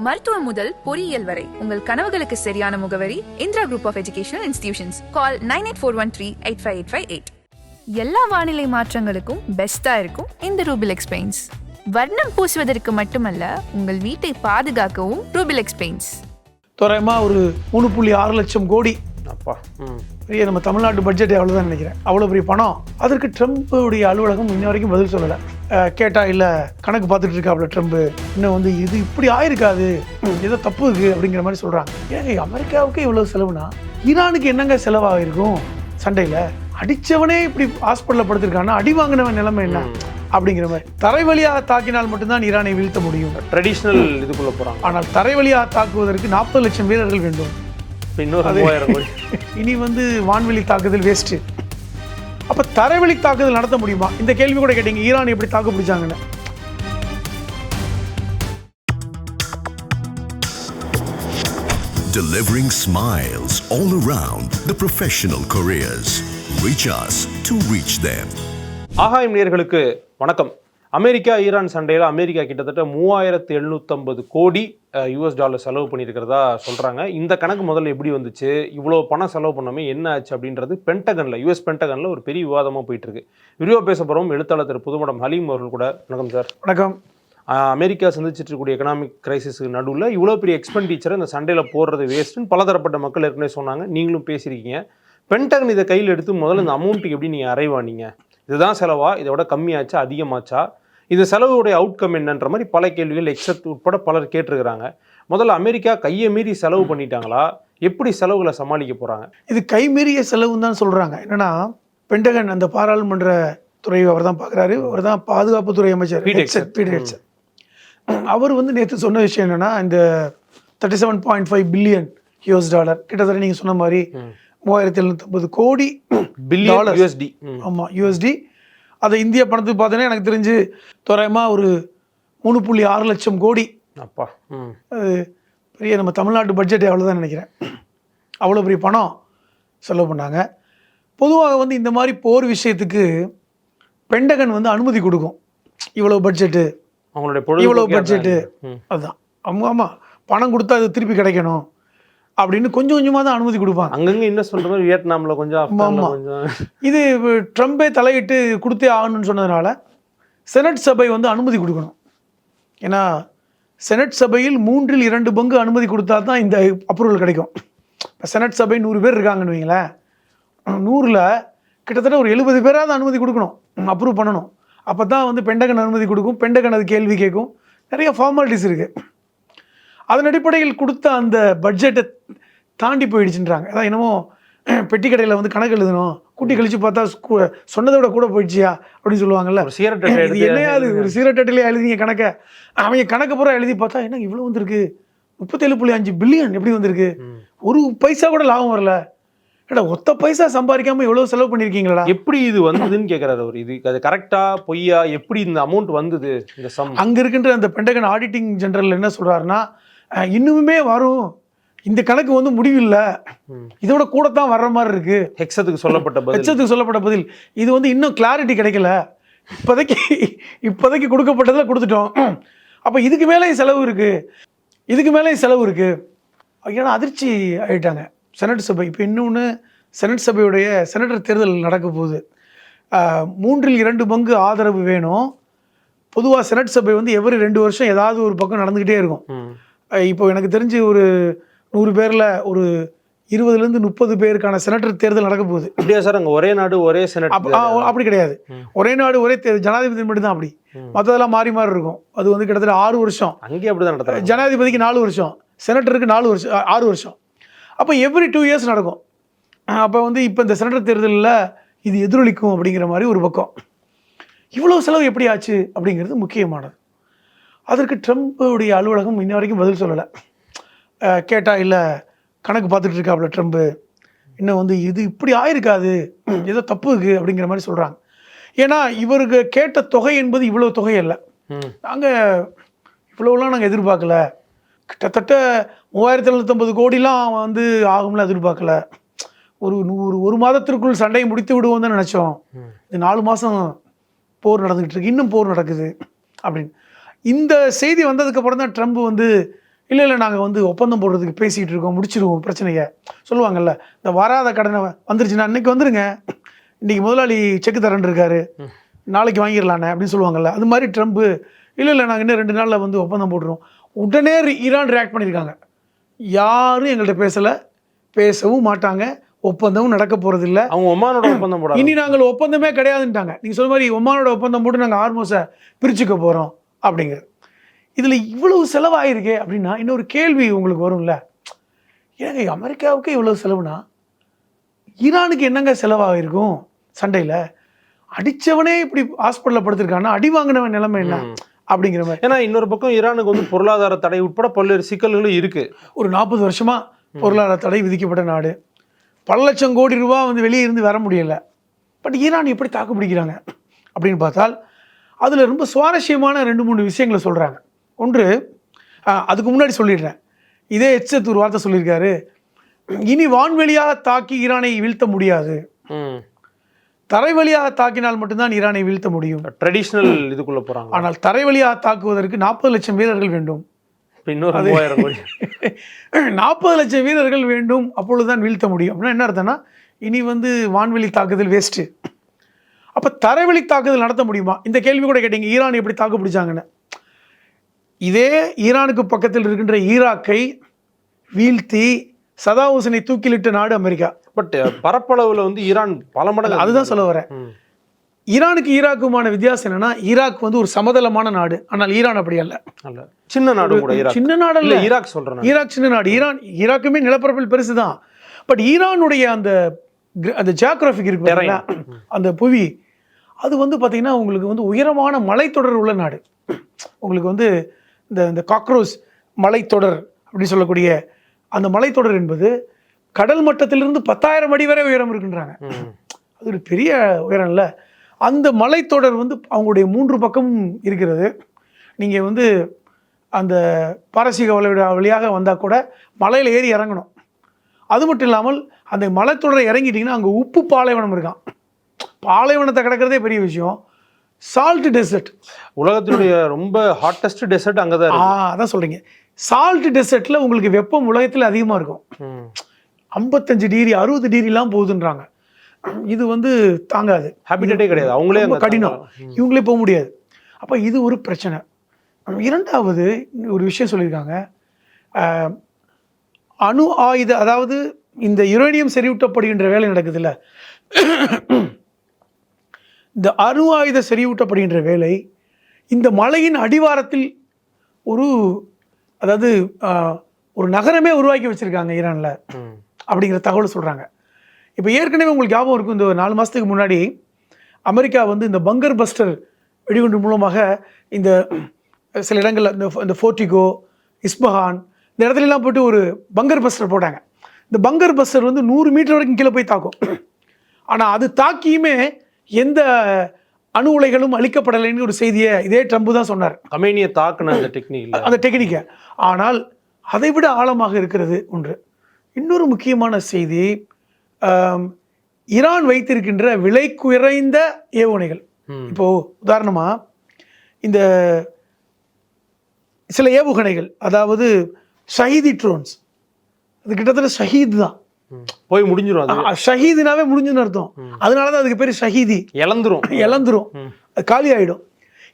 மருத்துவம் முதல் பொறியியல் வரை உங்கள் கனவுகளுக்கு சரியான முகவரி Indira group of educational institutions. Call 9841385858. எல்லா வானிலை மாற்றங்களுக்கும் பெஸ்டா இருக்கும் இந்த ரூபிலெக்ஸ் பெயிண்ட்ஸ். வர்ணம் பூசுவதற்கு மட்டுமல்ல, உங்கள் வீட்டை பாதுகாக்கவும் ரூபிலெக்ஸ் பெயிண்ட்ஸ். தோராயமா ஒரு 3.6 லட்சம் கோடி. அப்பா, பெரிய நம்ம தமிழ்நாட்டு பட்ஜெட் அவ்வளோதான் நினைக்கிறேன். அவ்வளோ பெரிய பணம். அதற்கு ட்ரம்ப்புடைய அலுவலகம் இன்ன வரைக்கும் பதில் சொல்லலை. கேட்டா இல்லை, கணக்கு பார்த்துட்டு இருக்காப்புல ட்ரம்ப். இன்னும் வந்து இது இப்படி ஆயிருக்காது, ஏதோ தப்பு இருக்கு அப்படிங்கிற மாதிரி சொல்றாங்க. ஏங்க, அமெரிக்காவுக்கு இவ்வளவு செலவுனா ஈரானுக்கு என்னங்க செலவாயிருக்கும்? சண்டையில் அடிச்சவனே இப்படி ஹாஸ்பிட்டலில் படுத்திருக்கான்னா அடி வாங்கினவன் நிலைமை என்ன அப்படிங்கிற மாதிரி. தரை வழியாக தாக்கினால் மட்டும்தான் ஈரானை வீழ்த்த முடியும். ட்ரெடிஷ்னல் இதுக்குள்ள போறாங்க. ஆனால் தரை வழியாக தாக்குவதற்கு 40 லட்சம் வீரர்கள் வேண்டும். இனி வந்து வான்வெளி தாக்குதல் வேஸ்ட். அப்ப தரைவழி தாக்குதல் நடத்த முடியுமா? இந்த கேள்வி கூட கேட்டீங்க, ஈரான் எப்படி தாக்கு பிடிச்சாங்கன்னு. Delivering smiles all around the professional careers. Reach us to reach them. ஆகாயம் நேயர்களுக்கு வணக்கம். அமெரிக்கா ஈரான் சண்டையில் அமெரிக்கா கிட்டத்தட்ட 3750 கோடி US டாலர் செலவு பண்ணியிருக்கிறதா சொல்கிறாங்க. இந்த கணக்கு முதல்ல எப்படி வந்துச்சு, இவ்வளோ பணம் செலவு பண்ணாமே என்ன ஆச்சு அப்படின்றது பென்டகனில், US பென்டகனில் ஒரு பெரிய விவாதமாக போயிட்டுருக்கு. விரிவாக பேச போகிறோம் எழுத்தாளர் திரு புதுமடம் ஹலீம் அவர்கள் கூட. வணக்கம் சார். வணக்கம். அமெரிக்கா சந்திச்சுட்டு இருக்கக்கூடிய எக்கனாமிக் கிரைசிஸுக்கு நடுவில் இவ்வளோ பெரிய எக்ஸ்பெண்டிச்சரை இந்த சண்டையில் போடுறது வேஸ்ட்டுன்னு பலதரப்பட்ட மக்கள் ஏற்கனவே சொன்னாங்க. நீங்களும் பேசியிருக்கீங்க. பென்டகன் இதை கையில் எடுத்து முதல்ல இந்த அமௌண்ட்டுக்கு எப்படி நீங்கள் அரைவானீங்க? இதுதான் செலவா, இதோட கம்மியாச்சா அதிகமாச்சா, இந்த செலவுடைய அவுட்கம் என்னன்ற மாதிரி பல கேள்விகள் எக்ஸப்ட் உட்பட பலர் கேட்டிருக்கிறாங்க. முதல்ல அமெரிக்கா கையை மீறி செலவு பண்ணிட்டாங்களா? எப்படி செலவுகளை சமாளிக்க போகிறாங்க? இது கைமீறிய செலவுன்னு தான் சொல்கிறாங்க. என்னன்னா, பென்டகன் அந்த பாராளுமன்ற துறை அவர் தான் பார்க்குறாரு. அவர் தான் பாதுகாப்புத்துறை அமைச்சர் பீட்டர். அவர் வந்து நேற்று சொன்ன விஷயம் என்னென்னா, இந்த 37.5 பில்லியன் US டாலர், கிட்டத்தட்ட நீங்கள் சொன்ன மாதிரி 3750 கோடி டாலர் USD. ஆமாம், USD. அதை இந்திய பணத்துக்கு பார்த்தோன்னா எனக்கு தெரிஞ்சு தோராயமாக ஒரு 3.6 லட்சம் கோடி. அப்பா, அது பெரிய நம்ம தமிழ்நாட்டு பட்ஜெட் அவ்வளோதான் நினைக்கிறேன். அவ்வளோ பெரிய பணம் செலவு பண்ணாங்க. பொதுவாக வந்து இந்த மாதிரி போர் விஷயத்துக்கு பென்டகன் வந்து அனுமதி கொடுக்கும். இவ்வளோ பட்ஜெட்டு, இவ்வளோ பட்ஜெட்டு, அதுதான். ஆமாம், பணம் கொடுத்தா அது திருப்பி கிடைக்கணும் அப்படின்னு கொஞ்சம் கொஞ்சமாக தான் அனுமதி கொடுப்பாங்க. அங்கங்கே என்ன சொல்கிற வியட்நாமில் கொஞ்சம். ஆமாம், இது ட்ரம்பே தலையிட்டு கொடுத்தே ஆகணும்னு சொன்னதுனால செனட் சபை வந்து அனுமதி கொடுக்கணும். ஏன்னா செனட் சபையில் 3/2 பங்கு அனுமதி கொடுத்தா தான் இந்த அப்ரூவல் கிடைக்கும். இப்போ செனட் சபை 100 பேர் இருக்காங்கன்னு வைங்களேன், 100ல் கிட்டத்தட்ட ஒரு 70 பேராவது அனுமதி கொடுக்கணும், அப்ரூவ் பண்ணணும். அப்போ தான் வந்து பென்டகன் அனுமதி கொடுக்கும். பென்டகன் அது கேள்வி கேட்கும். நிறைய ஃபார்மாலிட்டிஸ் இருக்குது. அதன் அடிப்படையில் கொடுத்த அந்த பட்ஜெட்டை தாண்டி போயிடுச்சுன்றாங்க. அதான் என்னமோ பெட்டி கடையில் வந்து கணக்கு எழுதணும், கூட்டி கழிச்சு பார்த்தா சொன்னதை விட கூட போயிடுச்சியா அப்படின்னு சொல்லுவாங்கல்ல. இது என்னையாது ஒரு சீரட்டட்டிலே எழுதிங்க கணக்கை, அவங்க கணக்கு பூரா எழுதி பார்த்தா என்ன இவ்வளோ வந்திருக்கு, 37.5 பில்லியன் எப்படி வந்திருக்கு, ஒரு பைசா கூட லாபம் வரல. ஏடா, ஒத்த பைசா சம்பாதிக்காம எவ்வளோ செலவு பண்ணியிருக்கீங்களா? எப்படி இது வந்ததுன்னு கேட்குறாரு அவர். இது அது கரெக்டா பொய்யா, எப்படி இந்த அமௌண்ட் வந்தது? இந்த சம் அங்கே இருக்கின்ற அந்த பென்டகன் ஆடிட்டிங் ஜெனரல் என்ன சொல்கிறாருன்னா, இன்னுமே வரும், இந்த கணக்கு வந்து முடிவில்லை, இதோட கூட தான் வர்ற மாதிரி இருக்கு. ஹெக்ஸத்துக்கு சொல்லப்பட்ட பதில் இது வந்து இன்னும் கிளாரிட்டி கிடைக்கல. இப்போதைக்கு கொடுக்கப்பட்டதில் கொடுத்துட்டோம். அப்போ இதுக்கு மேலே செலவு இருக்கு. ஏன்னா அதிர்ச்சி ஆகிட்டாங்க செனட் சபை. இப்போ இன்னொன்று, செனட் சபையுடைய செனட்டர் தேர்தல் நடக்க போகுது. 3/2 பங்கு ஆதரவு வேணும். பொதுவாக செனட் சபை வந்து எவரி 2 வருஷம் ஏதாவது ஒரு பக்கம் நடந்துக்கிட்டே இருக்கும். இப்போ எனக்கு தெரிஞ்சு ஒரு 100 பேரில் ஒரு 20லேருந்து 30 பேருக்கான செனட்டர் தேர்தல் நடக்க போகுது. அப்படியா சார்? அங்கே ஒரே நாடு ஒரே செனட்? அப்படி கிடையாது. ஒரே நாடு ஒரே ஜனாதிபதி மட்டும் தான் அப்படி. மற்றதெல்லாம் மாறி இருக்கும். அது வந்து கிட்டத்தட்ட 6 வருஷம். அங்கேயே அப்படி தான் நடத்துறாங்க. ஜனாதிபதிக்கு 4 வருஷம், செனட்டருக்கு 6 வருஷம். அப்போ எவ்ரி 2 இயர்ஸ் நடக்கும். அப்போ வந்து இப்போ இந்த செனட்டர் தேர்தலில் இது எதிரொலிக்கும் அப்படிங்கிற மாதிரி ஒரு பக்கம். இவ்வளோ செலவு எப்படி ஆச்சு அப்படிங்கிறது முக்கியமானது. அதற்கு ட்ரம்ப்புடைய அலுவலகம் இன்ன வரைக்கும் பதில் சொல்லலை. கேட்டால் இல்லை, கணக்கு பார்த்துட்டு இருக்காப்புல ட்ரம்ப். இன்னும் வந்து இது இப்படி ஆயிருக்காது, ஏதோ தப்பு இருக்குது அப்படிங்கிற மாதிரி சொல்கிறாங்க. ஏன்னா இவருக்கு கேட்ட தொகை என்பது இவ்வளோ தொகை இல்லை. நாங்கள் இவ்வளோலாம் நாங்கள் எதிர்பார்க்கல. கிட்டத்தட்ட 3750 கோடிலாம் வந்து ஆகும்ல எதிர்பார்க்கல. ஒரு மாதத்திற்குள் சண்டையை முடித்து விடுவோம் தான் நினச்சோம். இது 4 மாதம் போர் நடந்துகிட்டு இருக்கு, இன்னும் போர் நடக்குது அப்படின்னு. இந்த செய்தி வந்ததுக்கப்புறம் தான் ட்ரம்ப் வந்து இல்லை நாங்கள் வந்து ஒப்பந்தம் போடுறதுக்கு பேசிகிட்டு இருக்கோம், முடிச்சிடுவோம் பிரச்சனையை சொல்லுவாங்கல்ல. இந்த வராத கடனை வந்துருச்சுன்னா அன்றைக்கி வந்துடுங்க, இன்றைக்கி முதலாளி செக்கு தரேன் இருக்காரு, நாளைக்கு வாங்கிடலானே அப்படின்னு சொல்லுவாங்கல்ல. அது மாதிரி ட்ரம்ப்பு இல்லை நாங்கள் இன்னும் 2 நாளில் வந்து ஒப்பந்தம் போட்டுருவோம். உடனே ஈரான் ரியாக்ட் பண்ணியிருக்காங்க. யாரும் எங்கள்கிட்ட பேசவும் மாட்டாங்க, ஒப்பந்தமும் நடக்க போகிறது இல்லை, அவங்க ஒமானோட ஒப்பந்தம் போட இனி நாங்கள் ஒப்பந்தமே கிடையாதுன்ட்டாங்க. நீங்கள் சொல்ல மாதிரி ஒமானோட ஒப்பந்தம் போட்டு நாங்கள் ஹார்மோஸை பிரிச்சுக்க போகிறோம் அப்படிங்கிறது. இதில் இவ்வளவு செலவாயிருக்கே அப்படின்னா இன்னொரு கேள்வி உங்களுக்கு வரும்ல, ஏங்க அமெரிக்காவுக்கு இவ்வளவு செலவுனா ஈரானுக்கு என்னங்க செலவாகிருக்கும் சண்டையில்? அடித்தவனே இப்படி ஹாஸ்பிட்டலில் படுத்திருக்கான்னா அடி வாங்கினவன் நிலைமை என்ன அப்படிங்கிற மாதிரி. ஏன்னா இன்னொரு பக்கம் ஈரானுக்கு வந்து பொருளாதார தடை உட்பட பல்வேறு சிக்கல்களும் இருக்குது. ஒரு 40 வருஷமாக பொருளாதார தடை விதிக்கப்பட்ட நாடு, பல லட்சம் கோடி ரூபா வந்து வெளியே இருந்து வர முடியலை. பட் ஈரான் எப்படி தாக்கு பிடிக்கிறாங்க அப்படின்னு பார்த்தால் அதில் ரொம்ப சுவாரஸ்யமான 2-3 விஷயங்களை சொல்கிறாங்க. ஒன்று, அதுக்கு முன்னாடி சொல்லிடுறேன், இதே எச்சத் ஒரு வார்த்தை சொல்லியிருக்காரு, இனி வான்வெளியாக தாக்கி ஈரானை வீழ்த்த முடியாது, தரை வழியாக தாக்கினால் மட்டும்தான் ஈரானை வீழ்த்த முடியும். ட்ரெடிஷ்னல் இதுக்குள்ளே போகிறாங்க. ஆனால் தரை வழியாக தாக்குவதற்கு 40 லட்சம் வீரர்கள் வேண்டும். இன்னொரு 3000 கோடி 40 லட்சம் வீரர்கள் வேண்டும், அப்பொழுதுதான் வீழ்த்த முடியும். அப்படின்னா என்ன அர்த்தம்னா இனி வந்து வான்வெளி தாக்குதல் வேஸ்ட்டு. அப்போ தரைவழி தாக்குதல் நடத்த முடியுமா? இந்த கேள்வி கூட கேட்டீங்க, ஈரான் எப்படி தாக்கு பிடிச்சாங்கன்னு. இதே ஈரானுக்கு பக்கத்தில் இருக்கின்ற ஈராக்கை வீழ்த்தி சதாம் ஹுசைனை தூக்கிலிட்ட நாடு அமெரிக்கா. பட் பரப்பளவில் வந்து ஈரான் பல மடங்கு. அதுதான் சொல்ல வரேன். ஈரானுக்கு ஈராக்குமான வித்தியாசம் என்னன்னா, ஈராக் வந்து ஒரு சமதளமான நாடு, ஆனால் ஈரான் அப்படி அல்ல. சின்ன நாடு கூட. சின்ன நாடு அல்ல, ஈராக் சொல்றேன். ஈராக் சின்ன நாடு. ஈராக்குமே நிலப்பரப்பில் பெருசு தான். பட் ஈரானுடைய அந்த ஜியோகிராஃபிக் இருக்கு, அந்த புவி, அது வந்து பார்த்தீங்கன்னா உங்களுக்கு வந்து உயரமான மலைத்தொடர் உள்ள நாடு. உங்களுக்கு வந்து இந்த காக்ரோஸ் மலைத்தொடர் அப்படி சொல்லக்கூடிய அந்த மலைத்தொடர் என்பது கடல் மட்டத்திலிருந்து 10,000 அடி வரை உயரம் இருக்குன்றாங்க. அது ஒரு பெரிய உயரம் இல்லை. அந்த மலைத்தொடர் வந்து அவங்களுடைய 3 பக்கமும் இருக்கிறது. நீங்கள் வந்து அந்த பாரசீக வழியாக வந்தால் கூட மலையில் ஏறி இறங்கணும். அது மட்டும் இல்லாமல் அந்த மலைத்தொடரை இறங்கிட்டிங்கன்னா அங்கே உப்பு பாலைவனம் இருக்கான். பாலைவனத்தை கிடக்கிறதே பெரிய விஷயம். சால்ட் டெசர்ட், உலகத்தினுடைய ரொம்ப ஹாட்டஸ்ட் டெசர்ட் அங்கே தான். அதான் சொல்கிறீங்க. சால்ட் டெசர்ட்டில் உங்களுக்கு வெப்பம் உலகத்தில் அதிகமாக இருக்கும். 55 டிகிரி 60 டிகிரிலாம் போகுதுன்றாங்க. இது வந்து தாங்காது, ஹேபிட்டே கிடையாது, அவங்களே கடினம், இவங்களே போக முடியாது. அப்போ இது ஒரு பிரச்சனை. இரண்டாவது ஒரு விஷயம் சொல்லியிருக்காங்க, அணு ஆயுத, அதாவது இந்த யுரேனியம் செறிவூட்டப்படுகின்ற வேலை நடக்குதுல்ல, இந்த அணு ஆயுத செறிவூட்டப்படுகின்ற வேலை இந்த மலையின் அடிவாரத்தில் அதாவது ஒரு நகரமே உருவாக்கி வச்சிருக்காங்க ஈரானில் அப்படிங்கிற தகவல் சொல்கிறாங்க. இப்போ ஏற்கனவே உங்களுக்கு ஞாபகம் இருக்கும், இந்த 4 மாதத்துக்கு முன்னாடி அமெரிக்கா வந்து இந்த பங்கர் பஸ்டர் வெடிகுண்டு மூலமாக இந்த சில இடங்களில் இந்த ஃபோர்டிகோ, இஸ்பஹான், இந்த இடத்துலலாம் போய்ட்டு ஒரு பங்கர் பஸ்டர் போட்டாங்க. இந்த பங்கர் பஸ்டர் வந்து 100 மீட்டர் வரைக்கும் கீழே போய் தாக்கும். ஆனால் அது தாக்கியுமே எந்த அணு உலைகளும் அழிக்கப்படலைன்னு ஒரு செய்தியை இதே ட்ரம்ப் தான் சொன்னார். கமேனியை தாக்குன அந்த டெக்னிக்கை. ஆனால் அதை விட ஆழமாக இருக்கிறது ஒன்று. இன்னொரு முக்கியமான செய்தி, ஈரான் வைத்திருக்கின்ற விலை குறைந்த ஏவுகணைகள். இப்போது உதாரணமாக இந்த சில ஏவுகணைகள், அதாவது ஷஹீதி ட்ரோன்ஸ், அது கிட்டத்தட்ட ஷஹீத் தான், போய் முடிஞ்சிடும். ஷஹீதுனாவே முடிஞ்சுன்னு அர்த்தம். அதனால தான் அதுக்கு பேர் ஷஹீதி. இழந்துரும், அது காலி ஆகிடும்.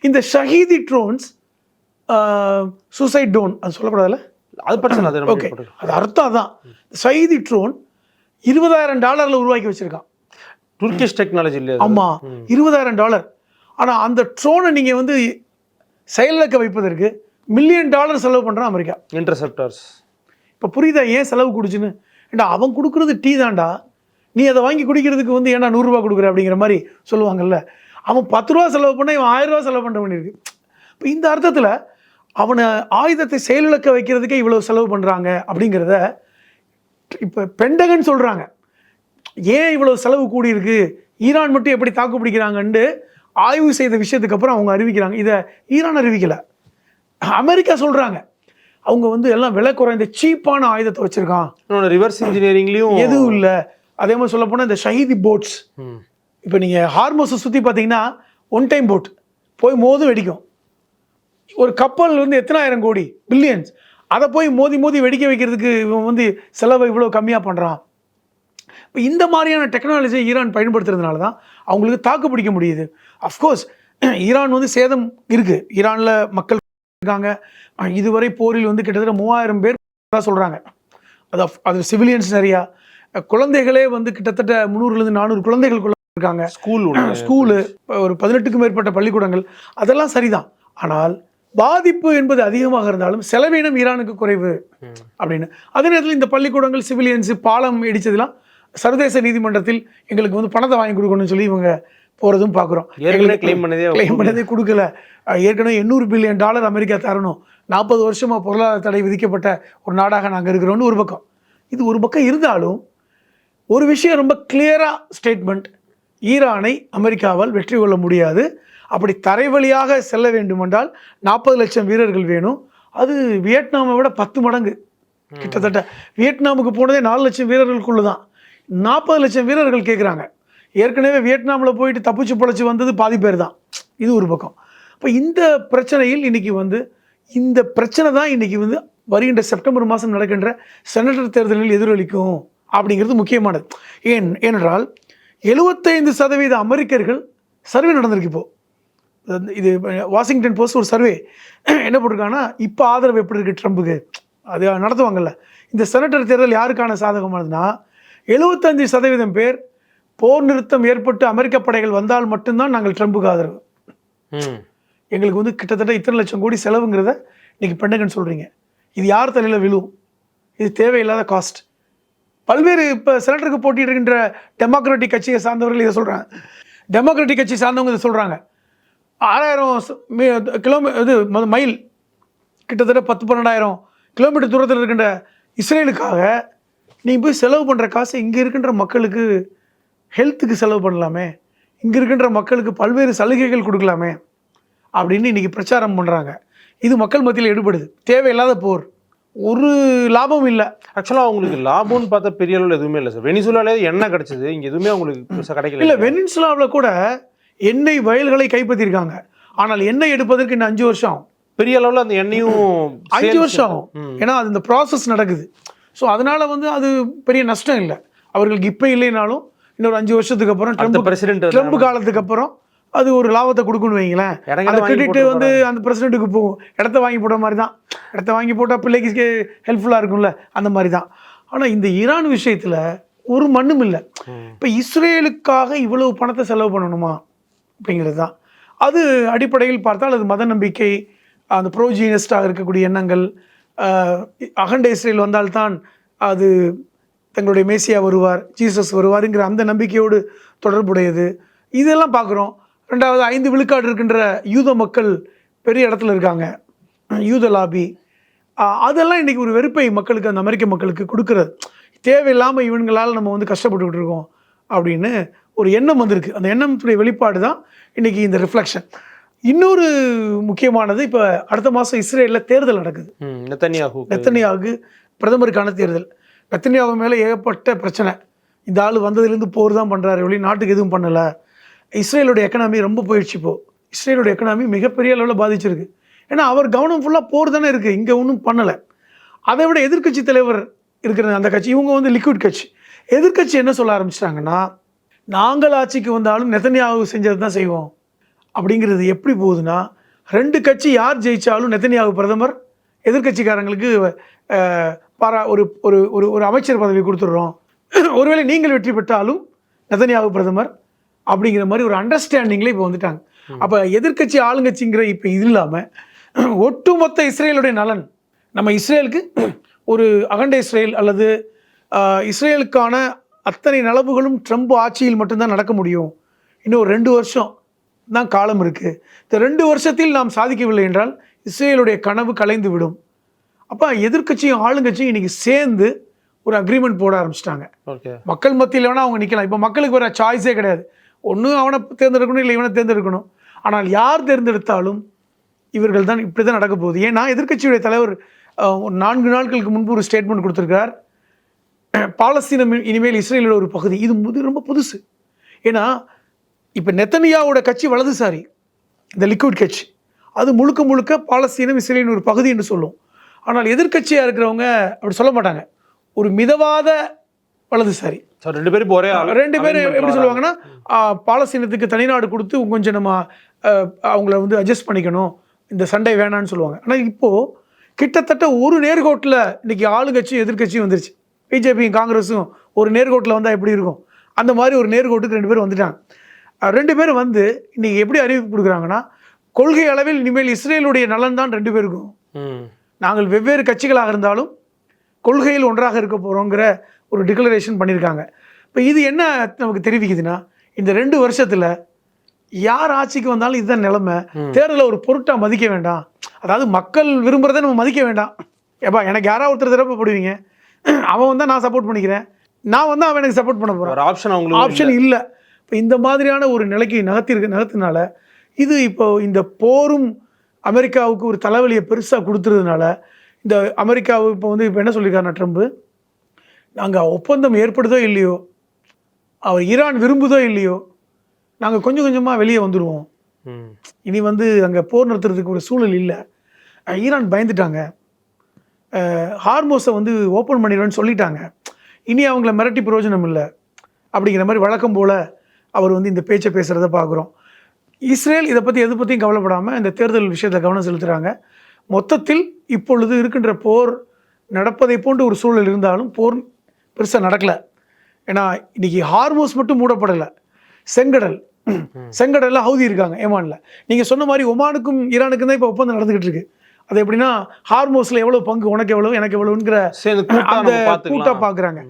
இந்த ஷஹீதி ட்ரோன்ஸ், சூசைட் ட்ரோன், அது சொல்லக்கூடாதுல்ல, அது பிரச்சனை. ஓகே, அது அர்த்தம் அதான். ஷஹீதி ட்ரோன் $20,000 உருவாக்கி வச்சிருக்கான். துர்க்கிஷ் டெக்னாலஜி இல்லையா? ஆமாம், $20,000. ஆனால் அந்த ட்ரோனை நீங்கள் வந்து செயலிழக்க வைப்பதற்கு $1 மில்லியன் செலவு பண்ணுறான் அமெரிக்கா. இன்டர்செப்டர்ஸ். இப்போ புரியுதா ஏன் செலவு குடிச்சுன்னு? ஏண்டா அவன் கொடுக்குறது டீ தான்டா, நீ அதை வாங்கி குடிக்கிறதுக்கு வந்து ஏன்னா 100 ரூபா கொடுக்குற அப்படிங்கிற மாதிரி சொல்லுவாங்கல்ல. அவன் 10 ரூபா செலவு பண்ண, இவன் 1000 ரூபா செலவு பண்ண வேண்டியிருக்கு. இப்போ இந்த அர்த்தத்தில் அவனை ஆயுதத்தை செயலிழக்க வைக்கிறதுக்கே இவ்வளோ செலவு பண்ணுறாங்க அப்படிங்கிறத இப்போ பென்டகன் சொல்கிறாங்க. ஏன் இவ்வளோ செலவு கூடியிருக்கு, ஈரான் மட்டும் எப்படி தாக்கு பிடிக்கிறாங்கன்னு ஆய்வு செய்த விஷயத்துக்கு அப்புறம் அவங்க அறிவிக்கிறாங்க. இதை ஈரான் அறிவிக்கலை, அமெரிக்கா சொல்கிறாங்க. அவங்க வந்து எல்லாம் விலை குறைந்த சீப்பான ஆயுதத்தை வச்சுருக்கான். ரிவர்ஸ் இன்ஜினியரிங்லேயும் எதுவும் இல்லை. அதே மாதிரி சொல்ல போனால் இந்த ஷஹீதி போட்ஸ், இப்போ நீங்கள் ஹார்மோஸை சுற்றி பார்த்தீங்கன்னா 1 டைம் போட் போய் மோதும் வெடிக்கும். ஒரு கப்பல் வந்து எத்தனாயிரம் கோடி, பில்லியன்ஸ். அதை போய் மோதி மோதி வெடிக்க வைக்கிறதுக்கு இவன் வந்து செலவை இவ்வளோ கம்மியாக பண்ணுறான். இப்போ இந்த மாதிரியான டெக்னாலஜியை ஈரான் பயன்படுத்துறதுனால தான் அவங்களுக்கு தாக்கு பிடிக்க முடியுது. அஃப்கோர்ஸ் ஈரான் வந்து சேதம் இருக்குது, ஈரானில் மக்கள் இருக்காங்க. இதுவரை போரில் வந்து கிட்டத்தட்ட 3000 பேர் தான் சொல்கிறாங்க. அது சிவிலியன்ஸ் நிறையா, குழந்தைகளே வந்து கிட்டத்தட்ட 300 - 400 குழந்தைகள் இருக்காங்க. ஸ்கூலு ஒரு 18க்கும் மேற்பட்ட பள்ளிக்கூடங்கள், அதெல்லாம் சரிதான். ஆனால் பாதிப்பு என்பது அதிகமாக இருந்தாலும் செலவீனம் ஈரானுக்கு குறைவு அப்படின்னு. அதே நேரத்தில் இந்த பள்ளிக்கூடங்கள், சிவிலியன்ஸ், பாலம் இடிச்சதுலாம் சர்வதேச நீதிமன்றத்தில் எங்களுக்கு வந்து பணத்தை வாங்கி கொடுக்கணும்னு சொல்லி இவங்க போகிறதும் பார்க்குறோம். கிளைம் பண்ணதே கொடுக்கல. ஏற்கனவே $800 பில்லியன் அமெரிக்கா தரணும். 40 வருஷமாக பொருளாதார தடை விதிக்கப்பட்ட ஒரு நாடாக நாங்கள் இருக்கிறோன்னு ஒரு பக்கம். இது ஒரு பக்கம் இருந்தாலும் ஒரு விஷயம் ரொம்ப கிளியராக ஸ்டேட்மெண்ட், ஈரானை அமெரிக்காவால் வெற்றி கொள்ள முடியாது. அப்படி தரை வழியாக செல்ல வேண்டுமென்றால் 40 லட்சம் வீரர்கள் வேணும். அது வியட்நாமை விட 10 மடங்கு. கிட்டத்தட்ட வியட்நாமுக்கு போனதே 4 லட்சம் வீரர்களுக்குள்ள தான். 40 லட்சம் வீரர்கள் கேட்குறாங்க. ஏற்கனவே வியட்நாமில் போயிட்டு தப்பிச்சு பொழைச்சி வந்தது பாதி பேர் தான். இது ஒரு பக்கம். இப்போ இந்த பிரச்சனையில் இன்றைக்கி வந்து இந்த பிரச்சனை தான் இன்றைக்கி வந்து வருகின்ற செப்டம்பர் மாதம் நடக்கின்ற செனட்டர் தேர்தலில் எதிரொலிக்கும் அப்படிங்கிறது முக்கியமானது. ஏனென்றால் 75% அமெரிக்கர்கள் சர்வே நடந்திருக்கு. இப்போது இது வாஷிங்டன் போஸ்ட் ஒரு சர்வே என்ன போட்டிருக்காங்கன்னா, இப்போ ஆதரவு எப்படி இருக்குது ட்ரம்புக்கு, அது நடத்துவாங்கல்ல. இந்த செனட்டர் தேர்தல் யாருக்கான சாதகமானதுன்னா 75% பேர் போர் நிறுத்தம் ஏற்பட்டு அமெரிக்க படைகள் வந்தால் மட்டும்தான் நாங்கள் ட்ரம்புக்கு ஆதரவு. எங்களுக்கு வந்து கிட்டத்தட்ட இத்தனை லட்சம் கோடி செலவுங்கிறத இன்னைக்கு பெண்டகன் சொல்கிறீங்க. இது யார் தலையில் விழும்? இது தேவையில்லாத காஸ்ட். பல்வேறு இப்போ செனட்டருக்கு போட்டியிடுகின்ற டெமோக்ராட்டிக் கட்சியை சார்ந்தவர்கள் இதை சொல்கிறாங்க. டெமோக்ராட்டிக் கட்சி சார்ந்தவங்க இதை சொல்கிறாங்க. 6000 கிலோமீட்டர் இது மைல், கிட்டத்தட்ட 10-12,000 கிலோமீட்டர் தூரத்தில் இருக்கின்ற இஸ்ரேலுக்காக நீங்கள் போய் செலவு பண்ணுற காசை இங்கே இருக்கின்ற மக்களுக்கு ஹெல்த்துக்கு செலவு பண்ணலாமே, இங்கே இருக்கின்ற மக்களுக்கு பல்வேறு சலுகைகள் கொடுக்கலாமே அப்படின்னு இன்றைக்கி பிரச்சாரம் பண்ணுறாங்க. இது மக்கள் மத்தியில் எடுபடுது. தேவையில்லாத போர், ஒரு லாபம் இல்லை. ஆக்சுவலாக அவங்களுக்கு லாபம்னு பார்த்தா பெரிய அளவில் எதுவுமே இல்லை சார். வெனிசுலாலே எண்ணெய் கிடச்சிது, இங்கே எதுவுமே அவங்களுக்கு கிடைக்கல. இல்லை, வெனிசுலாவில் கூட எண்ணெய் வயல்களை கைப்பற்றியிருக்காங்க. ஆனால் எண்ணெய் எடுப்பதற்கு இன்னும் 5 வருஷம் ஆகும். பெரிய அளவில் அந்த எண்ணெயும் 5 வருஷம் ஆகும். ஏன்னா அது இந்த ப்ராசஸ் நடக்குது. ஸோ அதனால் வந்து அது பெரிய நஷ்டம் இல்லை அவர்களுக்கு. இப்போ இல்லைனாலும் இன்னொரு 5 வருஷத்துக்கு அப்புறம் ட்ரம்ப் காலத்துக்கு அப்புறம் அது ஒரு லாபத்தை கொடுக்குன்னு வைங்களேன். அந்த கிரெடிட் வந்து அந்த பிரசிடென்ட்டுக்கு போகும். இடத்த வாங்கி போட்ட மாதிரி தான். இடத்த வாங்கி போட்டால் பிள்ளைக்கு ஹெல்ப்ஃபுல்லாக இருக்கும்ல, அந்த மாதிரி தான். ஆனால் இந்த ஈரான் விஷயத்தில் ஒரு மண்ணும் இல்லை. இப்போ இஸ்ரேலுக்காக இவ்வளவு பணத்தை செலவு பண்ணணுமா அப்படிங்கிறது தான். அது அடிப்படையில் பார்த்தால் அது மத நம்பிக்கை, அந்த ப்ரோஜீனிஸ்டாக இருக்கக்கூடிய எண்ணங்கள், அகண்ட இஸ்ரேல் வந்தால்தான் அது தங்களுடைய மேசியா வருவார், ஜீசஸ் வருவாருங்கிற அந்த நம்பிக்கையோடு தொடர்புடையது. இதெல்லாம் பார்க்குறோம். ரெண்டாவது 5 விழுக்காடு இருக்கின்ற யூத மக்கள் பெரிய இடத்துல இருக்காங்க, யூத லாபி. அதெல்லாம் இன்றைக்கி ஒரு வெறுப்பை மக்களுக்கு, அந்த அமெரிக்க மக்களுக்கு கொடுக்குறது. தேவையில்லாமல் இவங்களால் நம்ம வந்து கஷ்டப்பட்டுக்கிட்டு இருக்கோம் அப்படின்னு ஒரு எண்ணம் வந்திருக்கு. அந்த எண்ணத்துடைய வெளிப்பாடு தான் இன்றைக்கி இந்த ரிஃப்ளெக்ஷன். இன்னொரு முக்கியமானது, இப்போ அடுத்த மாதம் இஸ்ரேலில் தேர்தல் நடக்குது. நெத்தன்யாகு பிரதமருக்கான தேர்தல். நெத்தன்யாகு மேலே ஏகப்பட்ட பிரச்சனை. இந்த ஆள் வந்ததுலேருந்து போர் தான் பண்ணுறாரு, ஒளி நாட்டுக்கு எதுவும் பண்ணலை. இஸ்ரேலுடைய எக்கனாமி ரொம்ப போயிடுச்சு. இப்போது இஸ்ரேலுடைய எக்கனாமி மிகப்பெரிய அளவில் பாதிச்சிருக்கு. ஏன்னா அவர் கவனம் ஃபுல்லாக போர் தானே இருக்குது, இங்கே ஒன்றும் பண்ணலை. அதை விட எதிர்க்கட்சி தலைவர் இருக்கிற அந்த கட்சி, இவங்க வந்து லிக்விட் கட்சி. எதிர்க்கட்சி என்ன சொல்ல ஆரம்பிச்சிட்டாங்கன்னா, நாங்கள் ஆட்சிக்கு வந்தாலும் நெத்தன்யாகு செஞ்சது தான் செய்வோம் அப்படிங்கிறது. எப்படி போகுதுன்னா, 2 கட்சி யார் ஜெயித்தாலும் நெத்தன்யாகு பிரதமர், எதிர்க்கட்சிக்காரங்களுக்கு ஒரு ஒரு ஒரு அமைச்சர் பதவி கொடுத்துட்றோம், ஒருவேளை நீங்கள் வெற்றி பெற்றாலும் நெத்தன்யாகு பிரதமர் அப்படிங்கிற மாதிரி ஒரு அண்டர்ஸ்டாண்டிங்கில் இப்போ வந்துட்டாங்க. அப்போ எதிர்க்கட்சி ஆளுங்கட்சிங்கிற இப்போ இது இல்லாமல் ஒட்டுமொத்த இஸ்ரேலுடைய நலன், நம்ம இஸ்ரேலுக்கு ஒரு அகண்ட இஸ்ரேல் அல்லது இஸ்ரேலுக்கான அத்தனை நலவுகளும் ட்ரம்ப் ஆட்சியில் மட்டும்தான் நடக்க முடியும். இன்னும் 2 வருஷம் தான் காலம் இருக்குது. இந்த 2 வருஷத்தில் நாம் சாதிக்கவில்லை என்றால் இஸ்ரேலுடைய கனவு கலைந்து விடும். அப்போ எதிர்க்கட்சியும் ஆளுங்கட்சியும் இன்றைக்கி சேர்ந்து ஒரு அக்ரிமெண்ட் போட ஆரம்பிச்சிட்டாங்க. மக்கள் மத்தியில் வேணால் அவங்க நிற்கலாம். இப்போ மக்களுக்கு வேறு சாய்ஸே கிடையாது. ஒன்று அவனை தேர்ந்தெடுக்கணும், இல்லை இவனை தேர்ந்தெடுக்கணும். ஆனால் யார் தேர்ந்தெடுத்தாலும் இவர்கள் தான் இப்படி தான் நடக்க போகுது. ஏன்னா எதிர்க்கட்சியுடைய தலைவர் 4 நாட்களுக்கு முன்பு ஒரு ஸ்டேட்மெண்ட் கொடுத்துருக்கார். பாலஸ்தீனம் இனிமேல் இஸ்ரேலோட ஒரு பகுதி. இது ரொம்ப புதுசு. ஏன்னா இப்போ நெத்தனியாவோட கட்சி வலதுசாரி, இந்த லிக்விட் கட்சி, அது முழுக்க முழுக்க பாலஸ்தீனம் இஸ்ரேலின் ஒரு பகுதி என்று சொல்லும். ஆனால் எதிர்க்கட்சியாக இருக்கிறவங்க அப்படி சொல்ல மாட்டாங்க. ஒரு மிதவாத வலதுசாரி. சார் 2 பேரும் இப்போ ஒரே ரெண்டு பேரும் எப்படி சொல்லுவாங்கன்னா, பாலஸ்தீனத்துக்கு தனிநாடு கொடுத்து கொஞ்சம் நம்ம அவங்கள வந்து அட்ஜஸ்ட் பண்ணிக்கணும், இந்த சண்டை வேணான்னு சொல்லுவாங்க. ஆனால் இப்போது கிட்டத்தட்ட ஒரு நேர்கோட்டில் இன்றைக்கி ஆளுங்கட்சியும் எதிர்க்கட்சியும் வந்துருச்சு. பிஜேபியும் காங்கிரஸும் ஒரு நேர்கோட்டில் வந்தால் எப்படி இருக்கும், அந்த மாதிரி ஒரு நேர்கோட்டுக்கு 2 பேரும் வந்துட்டாங்க. 2 பேரும் வந்து இன்றைக்கி எப்படி அறிவிப்பு கொடுக்குறாங்கன்னா, கொள்கை அளவில் இனிமேல் இஸ்ரேலுடைய நலன் தான் 2 பேருக்கும். நாங்கள் வெவ்வேறு கட்சிகளாக இருந்தாலும் கொள்கையில் ஒன்றாக இருக்க போகிறோங்கிற ஒரு டிக்ளரேஷன் பண்ணியிருக்காங்க. இப்போ இது என்ன நமக்கு தெரிவிக்குதுன்னா, இந்த 2 வருஷத்தில் யார் ஆட்சிக்கு வந்தாலும் இதுதான் நிலைமை. தேர்தலை ஒரு பொருட்டாக மதிக்க வேண்டாம். அதாவது மக்கள் விரும்புகிறத நம்ம மதிக்க வேண்டாம். ஏப்பா எனக்கு யாராவது ஒருத்தர் தரப்ப போடுவீங்க, அவன் வந்தால் நான் சப்போர்ட் பண்ணிக்கிறேன், நான் வந்தால் அவன் எனக்கு சப்போர்ட் பண்ண போகிறான், ஆப்ஷன் இல்லை. இப்போ இந்த மாதிரியான ஒரு நிலைக்கு நகர்த்தினால இது இப்போ இந்த போரும் அமெரிக்காவுக்கு ஒரு தலைவலியை பெருசாக கொடுத்துறதுனால இந்த அமெரிக்காவு இப்போ என்ன சொல்லியிருக்காருன்னா ட்ரம்ப், நாங்கள் ஒப்பந்தம் ஏற்படுதோ இல்லையோ, அவர் ஈரான் விரும்புதோ இல்லையோ, நாங்கள் கொஞ்சம் கொஞ்சமாக வெளியே வந்துடுவோம். இனி அங்கே போர் நிறுத்துறதுக்கு ஒரு சூழல் இல்லை. ஈரான் பயந்துட்டாங்க, ஹார்மோஸை ஓப்பன் பண்ணிடுவேன்னு சொல்லிட்டாங்க, இனி அவங்கள மிரட்டி பிரயோஜனம் இல்லை அப்படிங்கிற மாதிரி வழக்கம் போல் அவர் இந்த பேச்சை பேசுகிறத பார்க்குறோம். இஸ்ரேல் இதை பற்றி எது பற்றியும் கவலைப்படாமல் இந்த தேர்தல் விஷயத்தில் கவனம் செலுத்துகிறாங்க. மொத்தத்தில் இப்பொழுது இருக்கின்ற போர் நடப்பதை போன்ற ஒரு சூழல் இருந்தாலும் போர் பெருசாக நடக்கலை. ஏன்னா இன்றைக்கி ஹார்மோஸ் மட்டும் மூடப்படலை, செங்கடலில் ஹவுதி இருக்காங்க ஏமானில். நீங்கள் சொன்ன மாதிரி ஒமானுக்கும் ஈரானுக்கும் தான் இப்போ ஒப்பந்தம் நடந்துக்கிட்டு இருக்கு. அது எப்படின்னா ஹார்மோஸில் எவ்வளோ பங்கு, உனக்கு எவ்வளோ எனக்கு எவ்வளோங்கிற அந்த கூட்டாக பார்க்குறாங்க.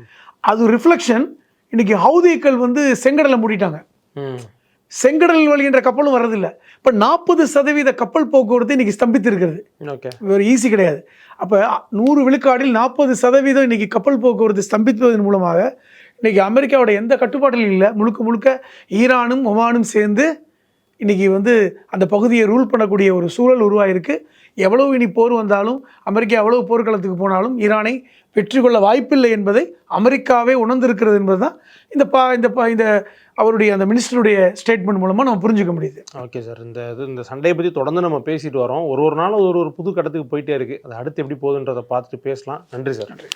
அது ரிஃப்ளெக்ஷன். இன்றைக்கி ஹவுதிகள் செங்கடலை மூடிட்டாங்க, செங்கடல் வழி என்ற கப்பலும் வர்றதில்லை. இப்போ 40% கப்பல் போக்குவரத்து இன்றைக்கி ஸ்தம்பித்து இருக்கிறது. வேறு ஈஸி கிடையாது. அப்போ 100 விழுக்காடில் 40% இன்றைக்கி கப்பல் போக்குவரத்து ஸ்தம்பிப்பதன் மூலமாக இன்றைக்கி அமெரிக்காவோட எந்த கட்டுப்பாட்டிலும் இல்லை. முழுக்க ஈரானும் ஒமானும் சேர்ந்து இன்றைக்கி அந்த பகுதியை ரூல் பண்ணக்கூடிய ஒரு சூழல் உருவாயிருக்கு. எவ்வளவு இனி போர் வந்தாலும், அமெரிக்கா எவ்வளவு போர்க்களத்துக்கு போனாலும் ஈரானை வெற்றி கொள்ள வாய்ப்பில்லை என்பதை அமெரிக்காவே உணர்ந்திருக்கிறது என்பது தான் இந்த அவருடைய அந்த மினிஸ்டருடைய ஸ்டேட்மெண்ட் மூலமாக நம்ம புரிஞ்சுக்க முடியுது. ஓகே சார், இந்த சண்டையை பற்றி தொடர்ந்து நம்ம பேசிட்டு வரோம். ஒரு நாள் ஒரு புது கட்டத்துக்கு போயிட்டே இருக்குது. அது அடுத்து எப்படி போகுதுன்றதை பார்த்துட்டு பேசலாம். நன்றி சார். நன்றி.